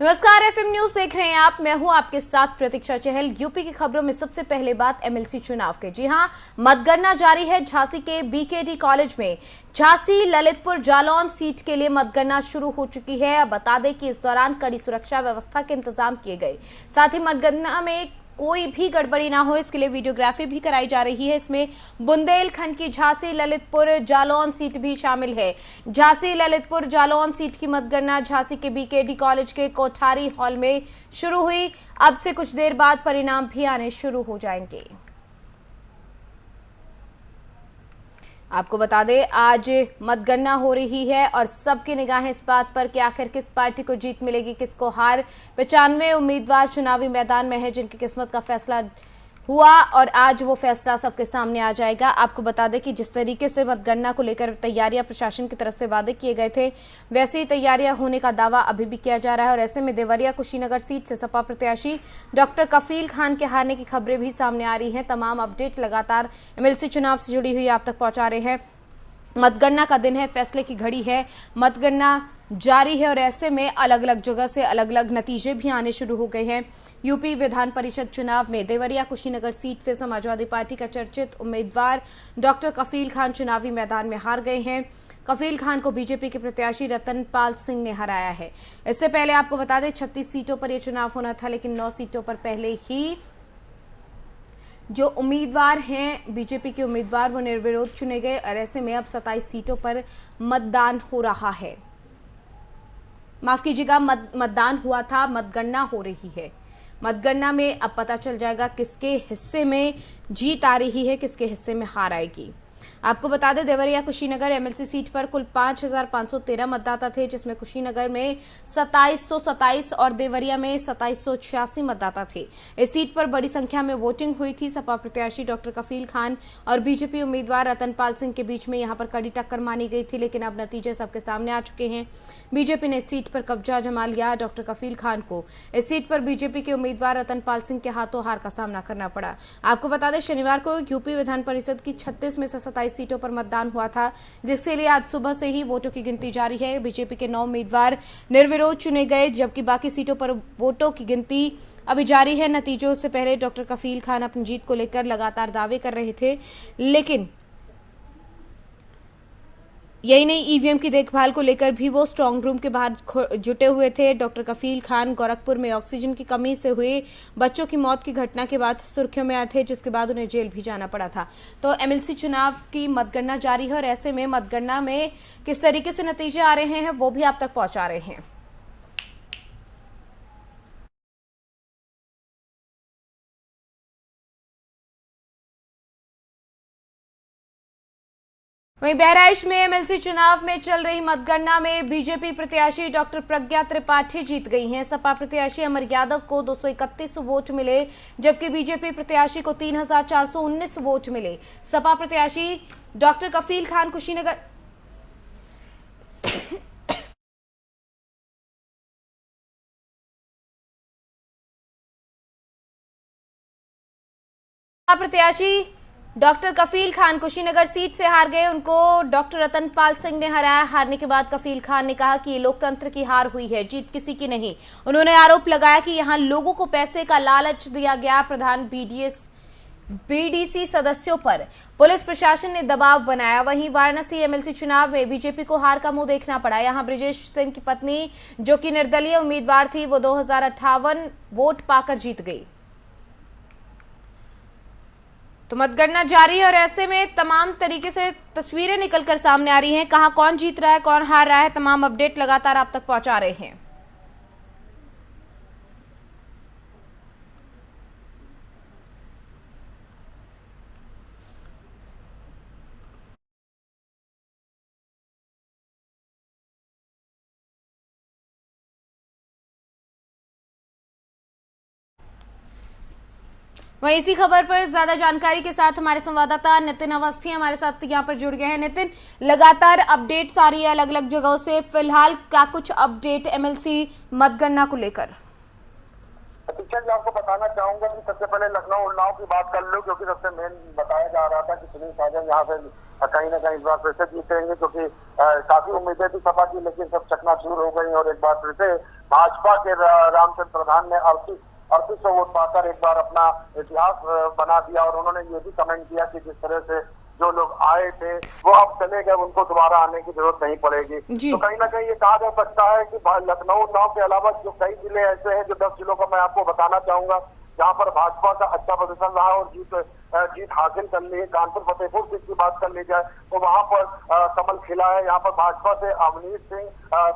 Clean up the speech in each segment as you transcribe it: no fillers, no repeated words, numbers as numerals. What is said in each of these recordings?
नमस्कार, FM news देख रहे हैं आप। मैं हूं आपके साथ प्रतीक्षा चहल। यूपी की खबरों में सबसे पहले बात एमएलसी चुनाव के। जी हां, मतगणना जारी है। झांसी के बीकेडी कॉलेज में झांसी ललितपुर जालौन सीट के लिए मतगणना शुरू हो चुकी है। अब बता दें कि इस दौरान कड़ी सुरक्षा व्यवस्था के इंतजाम किए गए। साथ ही मतगणना में कोई भी गड़बड़ी ना हो, इसके लिए वीडियोग्राफी भी कराई जा रही है। इसमें बुंदेलखंड की झांसी ललितपुर जालौन सीट भी शामिल है। झांसी ललितपुर जालौन सीट की मतगणना झांसी के बीकेडी कॉलेज के कोठारी हॉल में शुरू हुई। अब से कुछ देर बाद परिणाम भी आने शुरू हो जाएंगे। आपको बता दें, आज मतगणना हो रही है और सबकी निगाहें इस बात पर कि आखिर किस पार्टी को जीत मिलेगी, किसको हार। 95 उम्मीदवार चुनावी मैदान में है जिनकी किस्मत का फैसला हुआ और आज वो फैसला सबके सामने आ जाएगा। आपको बता दें कि जिस तरीके से मतगणना को लेकर तैयारियां प्रशासन की तरफ से वादे किए गए थे, वैसे ही तैयारियां होने का दावा अभी भी किया जा रहा है। और ऐसे में देवरिया कुशीनगर सीट से सपा प्रत्याशी डॉक्टर कफील खान के हारने की खबरें भी सामने आ रही हैं। तमाम अपडेट लगातार एमएलसी चुनाव से जुड़ी हुई आप तक पहुंचा रहे हैं। मतगणना का दिन है, फैसले की घड़ी है, मतगणना जारी है और ऐसे में अलग अलग जगह से अलग अलग नतीजे भी आने शुरू हो गए हैं। यूपी विधान परिषद चुनाव में देवरिया कुशीनगर सीट से समाजवादी पार्टी का चर्चित उम्मीदवार डॉक्टर कफील खान चुनावी मैदान में हार गए हैं। कफील खान को बीजेपी के प्रत्याशी रतनपाल सिंह ने हराया है। इससे पहले आपको बता दें 36 सीटों पर यह चुनाव होना था, लेकिन 9 सीटों पर पहले ही जो उम्मीदवार हैं बीजेपी के उम्मीदवार वो निर्विरोध चुने गए और ऐसे में अब 27 सीटों पर मतदान हो रहा है। माफ कीजिएगा, मतदान हुआ था, मतगणना हो रही है। मतगणना में अब पता चल जाएगा किसके हिस्से में जीत आ रही है, किसके हिस्से में हार आएगी। आपको बता दें, देवरिया कुशीनगर एमएलसी सीट पर कुल 5513 मतदाता थे, जिसमें कुशीनगर में 2727 और देवरिया में 2786 मतदाता थे। इस सीट पर बड़ी संख्या में वोटिंग हुई थी। सपा प्रत्याशी डॉक्टर कफील खान और बीजेपी उम्मीदवार रतनपाल सिंह के बीच में यहां पर कड़ी टक्कर मानी गई थी, लेकिन अब नतीजे सबके सामने आ चुके हैं। बीजेपी ने इस सीट पर कब्जा जमा लिया। डॉक्टर कफील खान को इस सीट पर बीजेपी के उम्मीदवार रतनपाल सिंह के हाथों हार का सामना करना पड़ा। आपको बता दें, शनिवार को यूपी विधान परिषद की 36 में से 27 सीटों पर मतदान हुआ था, जिसके लिए आज सुबह से ही वोटों की गिनती जारी है। बीजेपी के 9 उम्मीदवार निर्विरोध चुने गए, जबकि बाकी सीटों पर वोटों की गिनती अभी जारी है। नतीजों से पहले डॉक्टर कफील खान अपनी जीत को लेकर लगातार दावे कर रहे थे, लेकिन यही नहीं, ईवीएम की देखभाल को लेकर भी वो स्ट्रांग रूम के बाहर जुटे हुए थे। डॉक्टर कफील खान गोरखपुर में ऑक्सीजन की कमी से हुए बच्चों की मौत की घटना के बाद सुर्खियों में आए थे, जिसके बाद उन्हें जेल भी जाना पड़ा था। तो एमएलसी चुनाव की मतगणना जारी है और ऐसे में मतगणना में किस तरीके से नतीजे आ रहे हैं वो भी आप तक पहुंचा रहे हैं। वहीं बहराइच में एमएलसी चुनाव में चल रही मतगणना में बीजेपी प्रत्याशी डॉक्टर प्रज्ञा त्रिपाठी जीत गई हैं। सपा प्रत्याशी अमर यादव को 231 वोट मिले, जबकि बीजेपी प्रत्याशी को 3419 वोट मिले। सपा प्रत्याशी डॉक्टर कफील खान कुशीनगर प्रत्याशी डॉक्टर कफील खान कुशीनगर सीट से हार गए। उनको डॉक्टर रतनपाल सिंह ने हराया। हारने के बाद कफील खान ने कहा कि ये लोकतंत्र की हार हुई है, जीत किसी की नहीं। उन्होंने आरोप लगाया कि यहां लोगों को पैसे का लालच दिया गया। प्रधान बीडीसी सदस्यों पर पुलिस प्रशासन ने दबाव बनाया। वहीं वाराणसी एमएलसी चुनाव में बीजेपी को हार का मुंह देखना पड़ा। यहां ब्रिजेश सिंह की पत्नी, जो कि निर्दलीय उम्मीदवार थी, वो 2058 वोट पाकर जीत गई। तो मतगणना जारी है और ऐसे में तमाम तरीके से तस्वीरें निकलकर सामने आ रही हैं। कहां कौन जीत रहा है, कौन हार रहा है, तमाम अपडेट लगातार आप तक पहुंचा रहे हैं। वहीं इसी खबर पर ज्यादा जानकारी के साथ हमारे संवाददाता नितिन अवस्थी हमारे साथ यहाँ पर जुड़ गए हैं। नितिन, लगातार अपडेट्स आ रही है अलग अलग जगहों से, फिलहाल क्या कुछ अपडेट एमएलसी मतगणना को लेकर? मैं आपको बताना चाहूंगा कि सबसे पहले लखनऊ उन्नाव की बात कर लो, क्योंकि सबसे मेन बताया जा रहा था कि सुनील साजन यहाँ से कहीं ना कहीं इस बार फिर से जीतेंगे, क्योंकि काफी उम्मीदें थी सपा की, लेकिन सब चकनाचूर हो गई और एक बार फिर से भाजपा के रामचंद्र प्रधान ने 3800 वोट पाकर एक बार अपना इतिहास बना दिया। और उन्होंने ये भी कमेंट किया कि जिस तरह से जो लोग आए थे वो अब चले गए, उनको दोबारा आने की जरूरत नहीं पड़ेगी। तो कहीं ना कहीं ये कहा जा सकता है कि लखनऊ उन्नाव के अलावा जो कई जिले ऐसे हैं, जो 10 जिलों का मैं आपको बताना चाहूंगा जहां पर भाजपा का अच्छा प्रदर्शन रहा और जीत हासिल कर ली है। कानपुर फतेहपुर की बात कर ली जाए तो वहां पर कमल खिला है। यहाँ पर भाजपा से अवनीश सिंह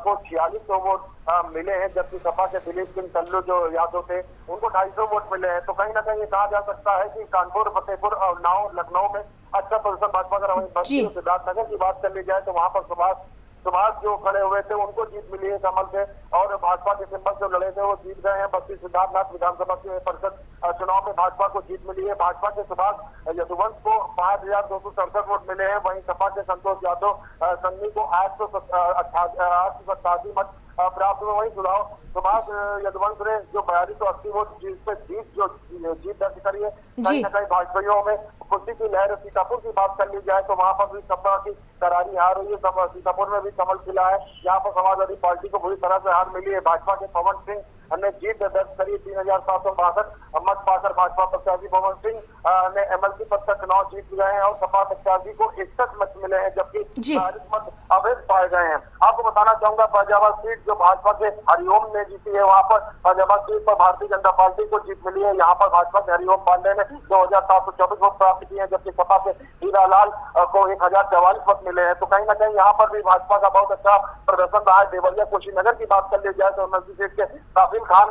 को 4600 वोट मिले हैं, जबकि सपा के दिलीप सिंह टल्लू जो यादव थे उनको 250 वोट मिले हैं। तो कहीं ना कहीं ये कहा जा सकता है कि कानपुर फतेहपुर और उन्नाव लखनऊ में अच्छा प्रदर्शन भाजपा का। वहीं बस्ती और सिद्धार्थनगर की बात कर ली जाए तो वहां पर सुभाष जो खड़े हुए थे उनको जीत मिली है कमल से, और भाजपा के सिंबल जो लड़े थे वो जीत गए हैं। बस्ती सिद्धार्थनाथ विधानसभा परिषद चुनाव में भाजपा को जीत मिली है। भाजपा के सुभाष यदुवंश को 5267 वोट मिले हैं। वहीं सपा के संतोष यादव सन्नी को 887 मत प्राप्त हुए। वहीं सुभाष यदुवंश ने जो 4280 वोट जीत दर्ज करी है। कहीं न कहीं भाजपाइयों में खुशी की लहर। सीतापुर की बात कर ली जाए तो वहां पर भी सपा की करारी हार हुई है। सीतापुर में भी कमल खिला है। यहाँ पर समाजवादी पार्टी को बुरी तरह से हार मिली है। भाजपा के पवन सिंह ने जीत दर्ज करी 3762 मत पाकर। भाजपा प्रत्याशी पवन सिंह ने एमएलसी पद का चुनाव जीत गए हैं और सपा प्रत्याशी को 61 मत मिले हैं, जबकि 40 मत अवैध पाए गए हैं। आपको बताना चाहूंगा फैजाबाद सीट जो भाजपा के हरिओम ने जीती है, वहां पर फैजाबाद सीट पर भारतीय जनता पार्टी को जीत मिली है। यहाँ पर भाजपा के हरिओम पांडे ने 2724 वोट प्राप्त किए हैं, जबकि सपा के हीरालाल को 1044 वोट मिले हैं। तो कहीं ना कहीं यहाँ पर भी भाजपा का बहुत अच्छा प्रदर्शन रहा है। देवरिया कुशीनगर की बात कर ली जाए तो एमएलसी सीट के काफिल खान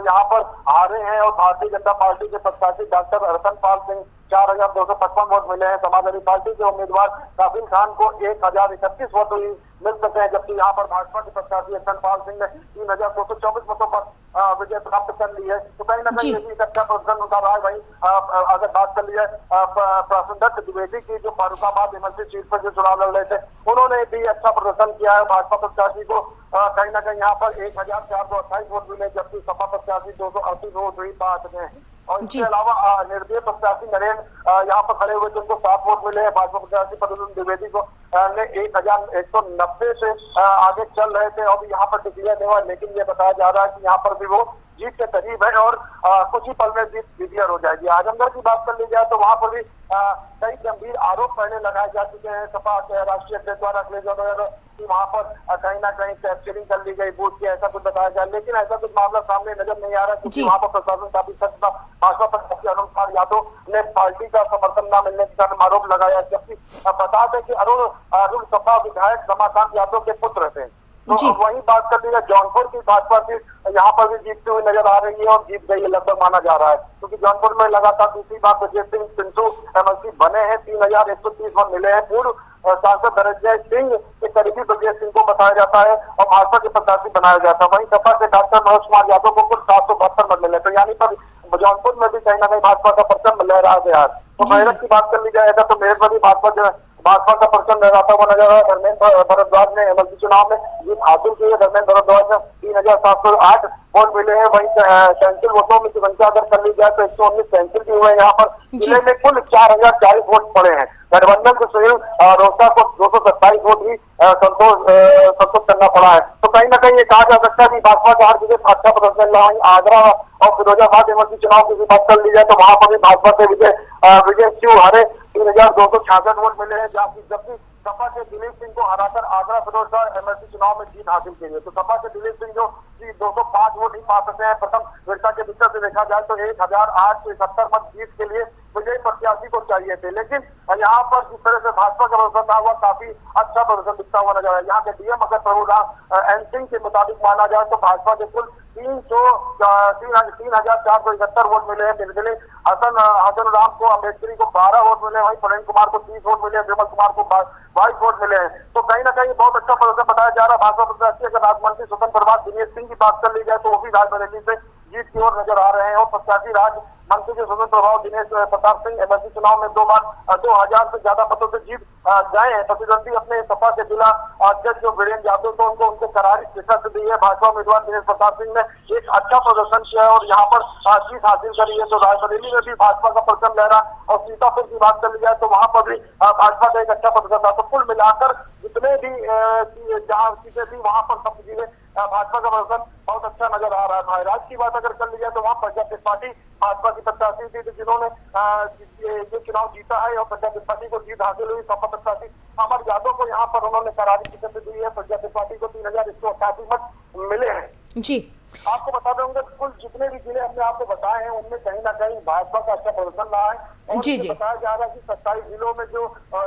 यहाँ पर हारे हैं और भारतीय जनता पार्टी के प्रत्याशी डॉक्टर रतनपाल सिंह 4255 वोट मिले हैं। समाजवादी पार्टी के उम्मीदवार काफिल खान को 1031 वोट मिल सके हैं, जबकि यहाँ पर भाजपा के प्रत्याशी रतनपाल सिंह ने 3224 वोटों पर विजय प्राप्त कर ली है। तो कहीं ना कहीं ये भी एक अच्छा प्रदर्शन उनका रहा है। वहीं अगर बात कर ली जाए प्रसन्नदत्त द्विवेदी की जो फारुखाबाद एमएलसी सीट पर जो चुनाव लड़ रहे थे, उन्होंने भी अच्छा प्रदर्शन किया है। भाजपा प्रत्याशी को कहीं ना कहीं यहाँ पर 1428 वोट मिले, जबकि सपा प्रत्याशी 238 वोट ही पा सके हैं। और इसके अलावा निर्दलीय प्रत्याशी नरेंद्र यहाँ पर खड़े हुए थे, उनको 7 वोट मिले हैं। भाजपा प्रत्याशी प्रद्युम्न द्विवेदी को ने 1190 से आगे चल रहे थे और यहाँ पर डिक्लेयर नहीं हुआ, लेकिन ये बताया जा रहा है कि यहाँ पर भी वो जीत के करीब है और कुछ ही पल में जीत डिक्लेयर हो जाएगी। आजमगढ़ की बात कर ली जाए तो वहां पर भी कई गंभीर आरोप पहले लगाए जा चुके हैं। सपा के राष्ट्रीय अध्यक्ष द्वारा अखिलेश यादव कि वहां पर कहीं ना कहीं कैप्चरिंग कर ली गई बूथ की, ऐसा कुछ बताया जाए, लेकिन ऐसा कुछ मामला सामने नजर नहीं आ रहा, क्योंकि वहां पर प्रशासन काफी सख्त था। भाजपा प्रत्याशी अरुण कुमार यादव ने पार्टी का समर्थन न मिलने के कारण आरोप लगाया, जबकि बता दें कि अरुण सपा विधायक रमाकांत यादव के पुत्र थे। तो वही बात कर ली है जौनपुर की भाजपा सीट यहाँ पर भी जीतती हुई नजर आ रही है और जीत गई है लगभग माना जा रहा है, क्योंकि जौनपुर में लगातार दूसरी बार ब्रजेश सिंह पिंटू एमएलसी बने हैं। 3130 वोट मिले हैं। पूर्व सांसद धनंजय सिंह के करीबी ब्रजेश सिंह को बताया जाता है और भाजपा के प्रत्याशी बनाया जाता है। वहीं सपा के डॉक्टर मनोज कुमार यादव को कुल 772 वोट मिले। तो यानी पर जौनपुर में भी कहीं ना कहीं भाजपा का परचम लहरा गया। तो मेरठ की बात कर ली जाएगा तो मेरठ में भी भाजपा का परचम लहराता हुआ नजर आ रहा है। धर्मेंद्र भरद्वाज ने एमएलसी चुनाव में जीत हासिल की है। धर्मेंद्र भरद्वाज ने 3708 वोट मिले हैं। वहीं कैंसिल वोटों की संख्या अगर कर ली जाए तो 119 कैंसिल भी हुए। यहाँ पर जिले में कुल 4040 वोट पड़े हैं। गठबंधन को सुनील रोहता को 227 वोट ही संतोष करना पड़ा है। तो कहीं ना कहीं ये कहा जा सकता है कि भाजपा का हर जगह अच्छा प्रदर्शन रहा है। आगरा और फिरोजाबाद एमएलसी चुनाव की बात कर ली जाए तो वहां पर भी भाजपा से विजय शिव हरे 3266 वोट मिले हैं, जबकि सपा के दिलीप सिंह को हराकर आगरा फिरोजपुर एमएलसी चुनाव में जीत हासिल की है। तो सपा के दिलीप सिंह जो 205 वोट ही पा सकते हैं। प्रथम विरसा के भीतर से देखा जाए तो 100870 मत जीत के लिए विजयी प्रत्याशी को चाहिए थे, लेकिन यहाँ पर जिस तरह से भाजपा का प्रदर्शन रहा हुआ काफी अच्छा प्रदर्शन दिखता हुआ नजर आया। यहाँ के डीएम अगर प्रभुराम एन सिंह के मुताबिक माना जाए तो भाजपा के कुल 3471 वोट मिले हैं। निर्दलीय हसन राम को अम्बेडकरी को 12 वोट मिले। वहीं प्रेम कुमार को 30 वोट मिले। विमल कुमार को 22 वोट मिले हैं। तो कहीं ना कहीं बहुत अच्छा प्रदर्शन बताया जा रहा है। भाजपा प्रत्याशी अगर राज्य स्वतंत्र प्रभार दिनेश सिंह की बात कर ली जाए तो वो भी राजबरेली से जीत की ओर नजर आ रहे हैं और प्रत्याशी राज्य मंत्री के स्वतंत्र प्रभाव दिनेश प्रताप सिंह एमएलसी चुनाव में 2000 से ज्यादा मतों से जीत गए हैं। प्रतिद्वंदी अपने सपा के जिला अध्यक्ष जो वीरेंद्र यादव को उनको करारी शिकस्त दी है। भाजपा उम्मीदवार दिनेश प्रताप सिंह ने एक अच्छा प्रदर्शन किया है और यहाँ पर जीत हासिल करी है। तो रायबरेली में भी भाजपा का परचम लहरा और सीतापुर की बात कर ली जाए तो वहां पर भी भाजपा का एक अच्छा प्रदर्शन था। तो कुल मिलाकर जितने भी जहाँ सीटें थी वहां पर सब जिले भाजपा का प्रदर्शन बहुत अच्छा नजर आ रहा है। महाराज की बात अगर कर ली जाए तो वहाँ प्रजापति पार्टी भाजपा की प्रत्याशी थी जिन्होंने ये चुनाव जीता है और प्रजापति पार्टी को जीत हासिल हुई। सपा प्रत्याशी अमर यादव को यहाँ पर उन्होंने करारी शिकस्त दी है। प्रजापति पार्टी को 3188 मत मिले हैं। जी, आपको बता दूंगा कुल जितने भी जिले हमने आपको बताए हैं उनमें कहीं ना कहीं भाजपा का अच्छा प्रदर्शन रहा है। और जी, जी। बताया जा रहा है कि 27 जिलों में जो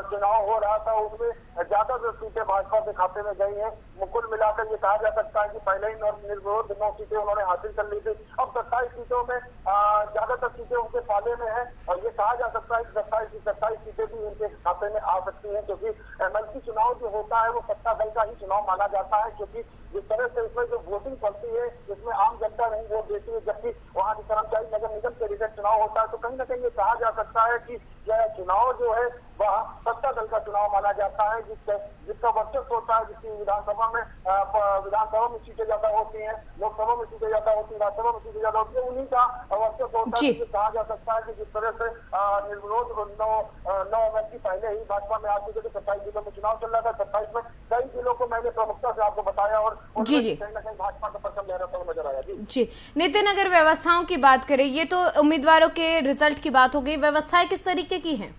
चुनाव हो रहा था उसमें ज्यादा सीटें भाजपा के खाते में गई हैं। कुल मिलाकर ये कहा जा सकता है कि पहले ही निर्विरोध 9 सीटें उन्होंने हासिल कर ली थी। अब 27 सीटों में ज्यादातर सीटें उनके पाले में है और ये कहा जा सकता है कि 27 सीटें भी उनके खाते में आ सकती हैं, क्योंकि एमएलसी चुनाव जो होता है वो सत्ता दल का ही चुनाव माना जाता है, क्योंकि जिस तरह से इसमें जो वोटिंग पड़ती है इसमें आम जनता नहीं वोट देती है, जबकि वहाँ की कर्मचारी नगर निगम के रिजल्ट चुनाव होता है। तो कहीं ना कहीं ये कहा जा सकता है कि यह चुनाव जो है वह सत्ता दल का चुनाव माना जाता है, जिसका वर्चस्व होता है, जिसकी विधानसभा में सीटें ज्यादा होती हैं, लोकसभा में सीटें ज्यादा होती है, राज्यसभा में सीटें ज्यादा होती है, उन्हीं का वर्चस्व होता है। ये कहा जा सकता है कि जिस तरह से निर्विरोध 9 एमएलसी पहले ही भाजपा में आ चुके थे। 27 जिलों में चुनाव चल रहा था, 27 में कई जिलों को मैंने प्रमुखता से आपको बताया और कहीं ना कहीं भाजपा का परचम लहराता हुआ नजर आया। जी नितिन, अगर व्यवस्थाओं की बात करें, ये तो उम्मीदवारों के रिजल्ट की बात हो गई, व्यवस्थाएं किस तरीके की हैं?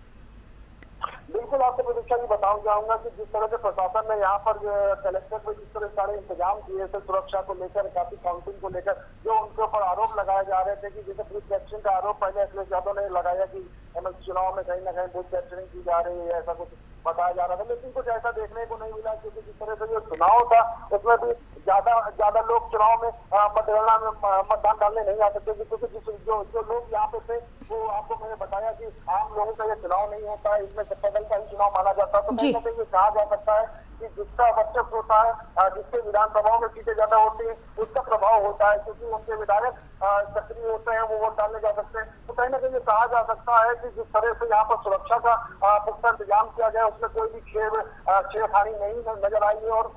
बिल्कुल आपको परीक्षा भी बताऊं चाहूंगा कि जिस तरह से प्रशासन ने यहाँ पर कलेक्ट्रेट में जिस तरह सारे इंतजाम किए थे सुरक्षा को लेकर, काफी काउंटिंग को लेकर, जो उनके ऊपर आरोप लगाए जा रहे थे कि जैसे बूथ कैप्चरिंग का आरोप पहले अखिलेश यादव ने लगाया कि एमएलसी चुनाव में कहीं ना कहीं बूथ कैप्चरिंग की जा रही है, ऐसा कुछ बताया जा रहा था, लेकिन कुछ ऐसा देखने को नहीं मिला, क्योंकि जिस तरह से जो चुनाव था उसमें भी ज्यादा लोग चुनाव में मतगणना में मतदान डालने नहीं आ सकते, क्योंकि जो लोग यहाँ पे थे वो आपको मैंने बताया कि आम लोगों का ये चुनाव नहीं होता है, इसमें सत्ता दल का ही चुनाव माना जाता है। तो कहीं ना कहीं ये कहा जा सकता है कि जिसका वर्चस्व होता है, जिसके विधानसभाओं में सीटें ज्यादा होती है उसका प्रभाव होता है, क्योंकि उनके विधायक सक्रिय होते हैं, वो वोट डालने जा सकते हैं। तो कहीं ना कहीं ये कहा जा सकता है कि जिस तरह से यहाँ पर सुरक्षा का पुख्ता इंतजाम किया गया उसमें कोई भी छेड़खानी नहीं नजर आई है और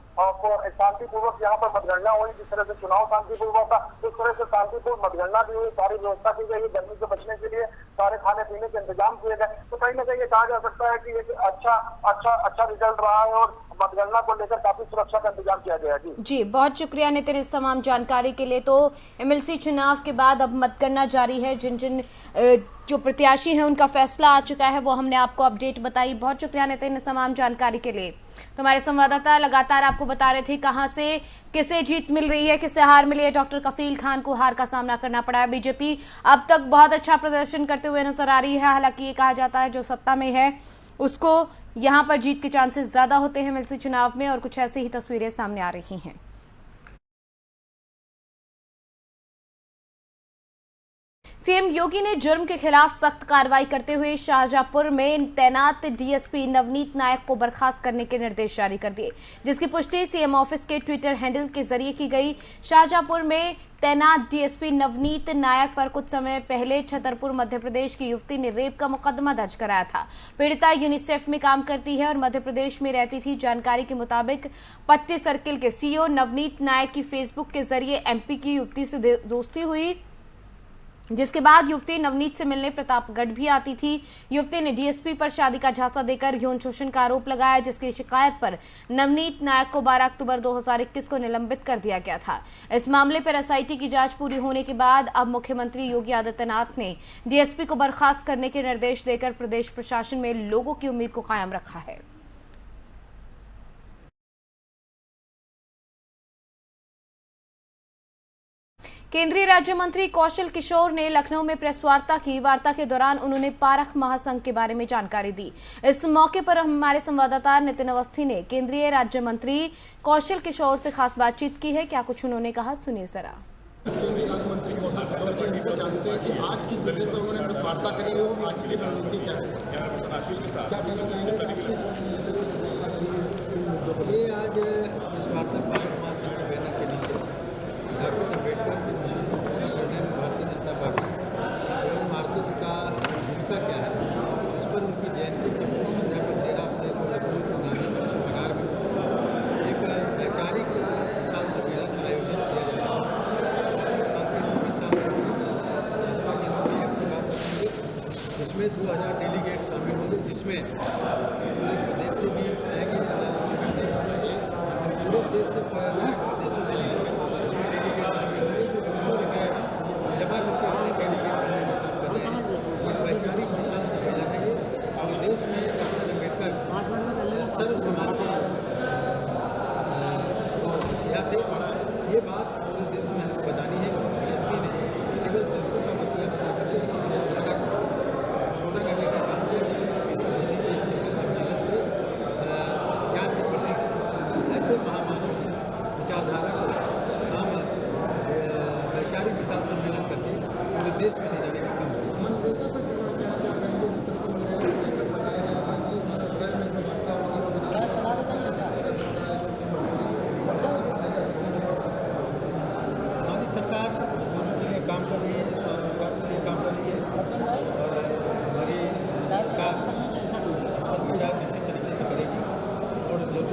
शांतिपूर्वक यहाँ पर मतगणना हुई। जिस तरह से चुनाव शांतिपूर्वक था उस तरह से शांतिपूर्ण मतगणना भी हुई, सारी व्यवस्था की गई, गर्मी से बचने के लिए सारे खाने पीने के इंतजाम किए गए। तो कहीं ना कहीं ये कहा जा सकता है कि एक अच्छा रिजल्ट रहा है और मतगणना को लेकर काफी सुरक्षा का इंतजाम किया गया। जी बहुत शुक्रिया नितिन इस तमाम जानकारी के लिए। तो एमएलसी चुनाव के बाद अब मतगणना जारी है, जिन जो प्रत्याशी हैं उनका फैसला आ चुका है, वो हमने आपको अपडेट बताई। बहुत शुक्रिया नितिन इस तमाम जानकारी के लिए। तो हमारे संवाददाता लगातार आपको बता रहे थे कहां से किसे जीत मिल रही है, किसे हार मिली है। डॉक्टर कफील खान को हार का सामना करना पड़ा है। बीजेपी अब तक बहुत अच्छा प्रदर्शन करते हुए नजर आ रही है, हालांकि ये कहा जाता है जो सत्ता में है उसको यहां पर जीत के चांसेस ज्यादा होते हैं एमएलसी चुनाव में, और कुछ ऐसी ही तस्वीरें सामने आ रही हैं। सीएम योगी ने जुर्म के खिलाफ सख्त कार्रवाई करते हुए शाहजहांपुर में तैनात डीएसपी नवनीत नायक को बर्खास्त करने के निर्देश जारी कर दिए, जिसकी पुष्टि सीएम ऑफिस के ट्विटर हैंडल के जरिए की गई। शाहजहांपुर में तैनात डीएसपी नवनीत नायक पर कुछ समय पहले छतरपुर मध्य प्रदेश की युवती ने रेप का मुकदमा दर्ज कराया था। पीड़िता यूनिसेफ में काम करती है और मध्य प्रदेश में रहती थी। जानकारी के मुताबिक पट्टी सर्किल के सीओ नवनीत नायक की फेसबुक के जरिए एमपी की युवती से दोस्ती हुई, जिसके बाद युवती नवनीत से मिलने प्रतापगढ़ भी आती थी। युवती ने डीएसपी पर शादी का झांसा देकर यौन शोषण का आरोप लगाया, जिसकी शिकायत पर नवनीत नायक को 12 अक्टूबर 2021 को निलंबित कर दिया गया था। इस मामले पर एसआईटी की जांच पूरी होने के बाद अब मुख्यमंत्री योगी आदित्यनाथ ने डीएसपी को बर्खास्त करने के निर्देश देकर प्रदेश प्रशासन में लोगों की उम्मीद को कायम रखा है। केंद्रीय राज्य मंत्री कौशल किशोर ने लखनऊ में प्रेस वार्ता की। वार्ता के दौरान उन्होंने पारख महासंघ के बारे में जानकारी दी। इस मौके पर हमारे संवाददाता नितिन अवस्थी ने केंद्रीय राज्य मंत्री कौशल किशोर से खास बातचीत की है। क्या कुछ उन्होंने कहा, सुनिए जरा। केंद्रीय राज्य मंत्री कौशल किशोर जी, इनसे जानते हैं कि आज किस विषय पर उन्होंने प्रेस वार्ता करी है और आगे की रणनीति क्या है, क्या कहना चाहेंगे? ये आज प्रेस वार्ता पारख महासंघ के बैनर के नीचे डॉक्टर अम्बेडकर के मिशन को पूरा करने में भारतीय जनता पार्टी एवं आरएसएस का भूमिका क्या है, इस पर उनकी जयंती की पूर्व संध्या पर 13 अप्रैल को लखनऊ के गांधी सभागार में एक वैचारिक किसान सम्मेलन का आयोजन किया जा रहा है। इसमें सांकेतिक किसान भाजपा के लोग भी अपनी बात रखेंगे। इसमें 2000 डेलीगेट शामिल होंगे, जिसमें पूरे प्रदेश से भी आएंगे, पूरे देश से प्रदेशों से भी इसमें डेलीगेट शामिल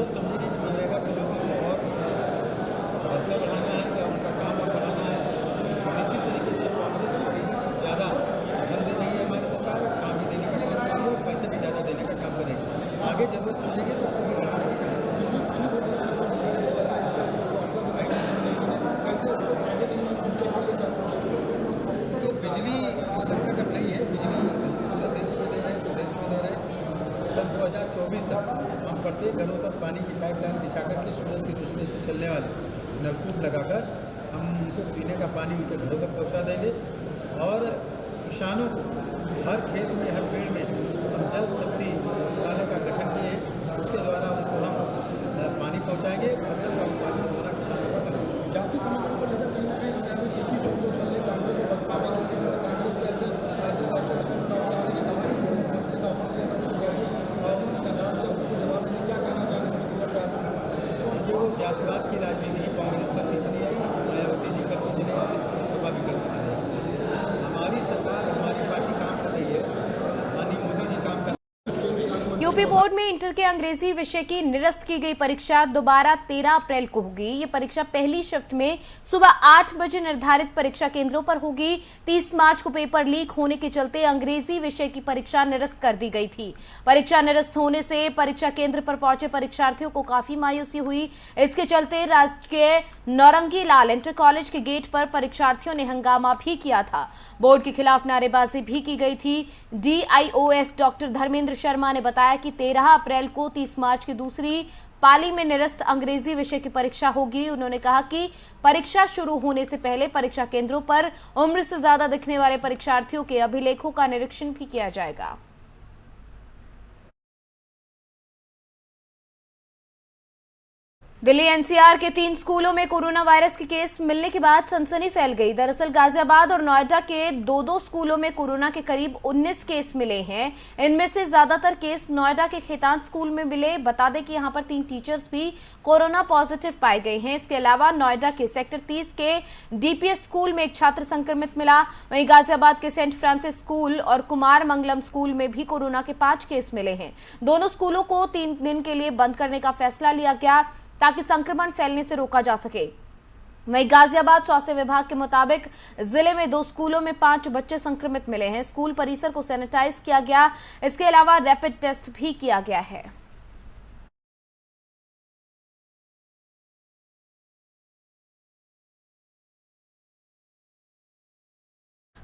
जरूरत समझेगी कि मनरेगा के लोगों को और पैसा बढ़ाना है या उनका काम और बढ़ाना है, तो निश्चित तरीके से कांग्रेस की पेमेंट से ज़्यादा धन दे रही है हमारी सरकार, और काम भी देने का काम करेगी और पैसे भी ज़्यादा देने का काम करेगी। आगे जरूरत समझेगी तो उसको भी बढ़ाने का काम करेगी। बिजली संकट अब नहीं है, बिजली पूरे देश में दे रहे हैं, प्रदेश में दे रहे हैं। सन 2024 तक हम प्रत्येक घरों तक पानी की पाइपलाइन बिछा करके सूरज की रोशनी से चलने वाले नलकूप लगाकर हम उनको पीने का पानी उनके घरों तक पहुंचा देंगे। और किसानों को हर खेत में, हर पेड़ में हम जल शक्ति मंत्रालय का गठन किए, उसके द्वारा उनको हम पानी पहुँचाएंगे। फसल का उत्पादन होना किसानों का करेंगे। जाति समीकरण को लेकर कहीं ना कहीं चल रही कांग्रेस और बसपा में, जो कांग्रेस के अध्यक्ष राहुल गांधी ने कहा कि मुख्यमंत्री का ऑफर किया था उसको जवाब नहीं, क्या कहना चाह रहे हैं? देखिए, वो जातिवाद की राजनीति कांग्रेस करती चली आई, मायावती जी करती चली आई, सपा भी करती चली आई। हमारी सरकार, हमारी पार्टी काम कर रही है, माननीय मोदी जी काम कर। यूपी बोर्ड में इंटर के अंग्रेजी विषय की निरस्त की गई परीक्षा दोबारा 13 अप्रैल को होगी। ये परीक्षा पहली शिफ्ट में सुबह 8 बजे निर्धारित परीक्षा केंद्रों पर होगी। 30 मार्च को पेपर लीक होने के चलते अंग्रेजी विषय की परीक्षा निरस्त कर दी गई थी। परीक्षा निरस्त होने से परीक्षा केंद्र पर पहुंचे परीक्षार्थियों को काफी मायूसी हुई। इसके चलते राजकीय नौरंगी लाल इंटर कॉलेज के गेट पर परीक्षार्थियों ने हंगामा भी किया था। बोर्ड के खिलाफ नारेबाजी भी की गई थी। DIOS डॉक्टर धर्मेंद्र शर्मा ने बताया कि 13 अप्रैल को 30 मार्च की दूसरी पाली में निरस्त अंग्रेजी विषय की परीक्षा होगी। उन्होंने कहा कि परीक्षा शुरू होने से पहले परीक्षा केंद्रों पर उम्र से ज्यादा दिखने वाले परीक्षार्थियों के अभिलेखों का निरीक्षण भी किया जाएगा। दिल्ली NCR के 3 स्कूलों में कोरोना वायरस के केस मिलने के बाद सनसनी फैल गई। दरअसल गाजियाबाद और नोएडा के 2 स्कूलों में कोरोना के करीब 19 केस मिले हैं। इनमें से ज्यादातर केस नोएडा के खेतान स्कूल में मिले। बता दें कि यहां पर 3 टीचर्स भी कोरोना पॉजिटिव पाए गए हैं। इसके अलावा नोएडा के सेक्टर 30 के DPS स्कूल में एक छात्र संक्रमित मिला। वहीं गाजियाबाद के सेंट फ्रांसिस स्कूल और कुमार मंगलम स्कूल में भी कोरोना के 5 केस मिले हैं। दोनों स्कूलों को 3 दिन के लिए बंद करने का फैसला लिया गया ताकि संक्रमण फैलने से रोका जा सके। वहीं गाजियाबाद स्वास्थ्य विभाग के मुताबिक जिले में 2 स्कूलों में 5 बच्चे संक्रमित मिले हैं। स्कूल परिसर को सैनिटाइज किया गया। इसके अलावा रैपिड टेस्ट भी किया गया है।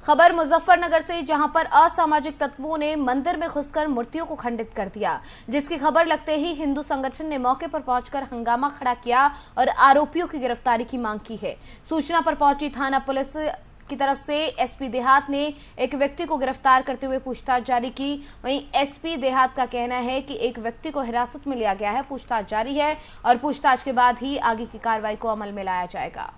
खबर मुजफ्फरनगर से, जहां पर असामाजिक तत्वों ने मंदिर में घुसकर मूर्तियों को खंडित कर दिया, जिसकी खबर लगते ही हिंदू संगठन ने मौके पर पहुंचकर हंगामा खड़ा किया और आरोपियों की गिरफ्तारी की मांग की है। सूचना पर पहुंची थाना पुलिस की तरफ से SP देहात ने एक व्यक्ति को गिरफ्तार करते हुए पूछताछ जारी की। वहीं SP देहात का कहना है कि एक व्यक्ति को हिरासत में लिया गया है। पूछताछ जारी है और पूछताछ के बाद ही आगे की कार्रवाई को अमल में लाया जाएगा।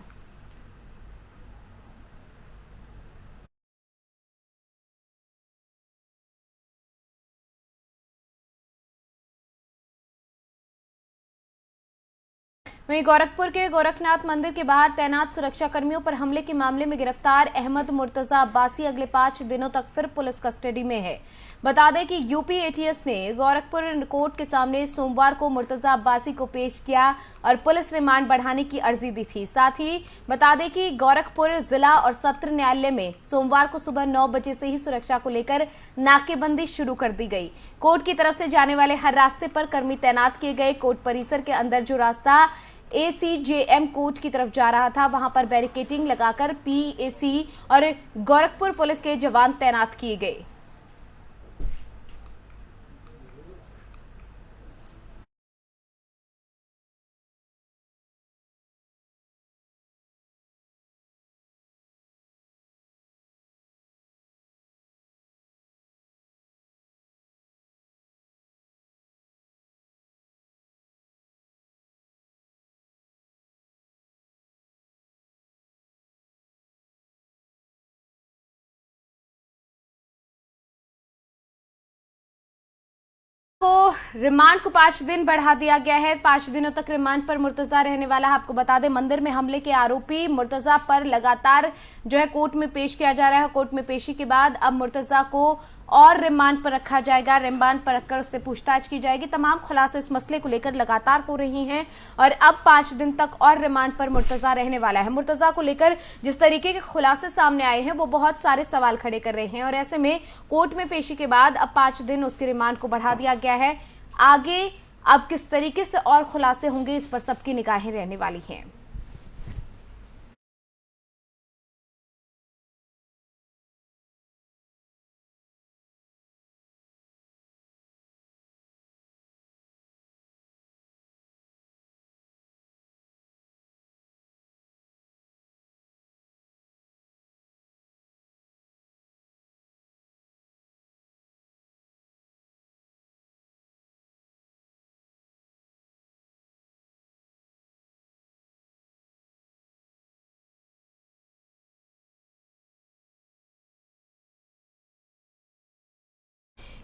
वहीं गोरखपुर के गोरखनाथ मंदिर के बाहर तैनात सुरक्षा कर्मियों पर हमले के मामले में गिरफ्तार अहमद मुर्तजा अब्बासी अगले 5 दिनों तक फिर पुलिस कस्टडी में है। बता दें कि UP ATS ने गोरखपुर कोर्ट के सामने सोमवार को मुर्तजा अब्बासी को पेश किया और पुलिस रिमांड बढ़ाने की अर्जी दी थी। साथ ही बता दें कि गोरखपुर जिला और सत्र न्यायालय में सोमवार को सुबह 9 बजे से ही सुरक्षा को लेकर नाकेबंदी शुरू कर दी गई। कोर्ट की तरफ से जाने वाले हर रास्ते पर कर्मी तैनात किए गए। कोर्ट परिसर के अंदर जो रास्ता ACJM कोर्ट की तरफ जा रहा था, वहां पर बैरिकेडिंग लगाकर PAC और गोरखपुर पुलिस के जवान तैनात किए गए। को रिमांड को 5 दिन बढ़ा दिया गया है। 5 दिनों तक रिमांड पर मुर्तजा रहने वाला है। आपको बता दें, मंदिर में हमले के आरोपी मुर्तजा पर लगातार जो है कोर्ट में पेश किया जा रहा है। कोर्ट में पेशी के बाद अब मुर्तजा को और रिमांड पर रखा जाएगा। रिमांड पर रखकर उससे पूछताछ की जाएगी। तमाम खुलासे इस मसले को लेकर लगातार हो रही हैं और अब 5 दिन तक और रिमांड पर मुर्तजा रहने वाला है। मुर्तजा को लेकर जिस तरीके के खुलासे सामने आए हैं वो बहुत सारे सवाल खड़े कर रहे हैं और ऐसे में कोर्ट में पेशी के बाद अब 5 दिन उसके रिमांड को बढ़ा दिया गया है। आगे अब किस तरीके से और खुलासे होंगे, इस पर सबकी निगाहें रहने वाली हैं।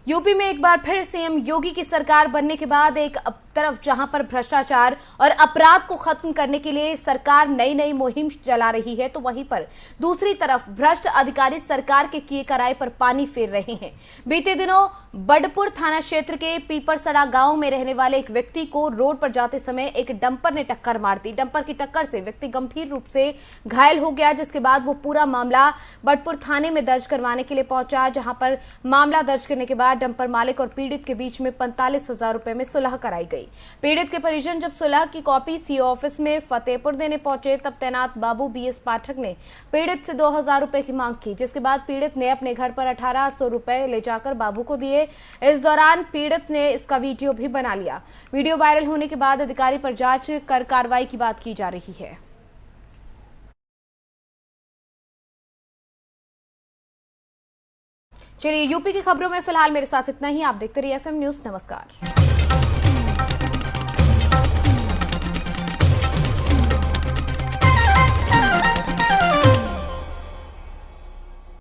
यूपी में एक बार फिर सीएम योगी की सरकार बनने के बाद एक तरफ जहां पर भ्रष्टाचार और अपराध को खत्म करने के लिए सरकार नई नई मुहिम चला रही है, तो वहीं पर दूसरी तरफ भ्रष्ट अधिकारी सरकार के किए कराए पर पानी फेर रहे हैं। बीते दिनों बडपुर थाना क्षेत्र के पीपरसड़ा गांव में रहने वाले एक व्यक्ति को रोड पर जाते समय एक डंपर ने टक्कर मार दी। डंपर की टक्कर से व्यक्ति गंभीर रूप से घायल हो गया, जिसके बाद वो पूरा मामला बडपुर थाने में दर्ज करवाने के लिए पहुंचा, जहां पर मामला दर्ज करने के बाद डंपर मालिक और पीड़ित के बीच में 45,000 रुपए में सुलह कराई गई। पीड़ित के परिजन जब सुलह की कॉपी सीओ ऑफिस में फतेहपुर देने पहुंचे, तब तैनात बाबू बीएस पाठक ने पीड़ित से 2,000 रुपए की मांग की, जिसके बाद पीड़ित ने अपने घर पर 1,800 रुपए ले जाकर बाबू को दिए। इस दौरान पीड़ित ने इसका वीडियो भी बना लिया। वीडियो वायरल होने के बाद अधिकारी पर जांच कर कार्रवाई की बात की जा रही है। चलिए, यूपी की खबरों में फिलहाल मेरे साथ इतना ही। आप देखते रहिए एफएम न्यूज। नमस्कार।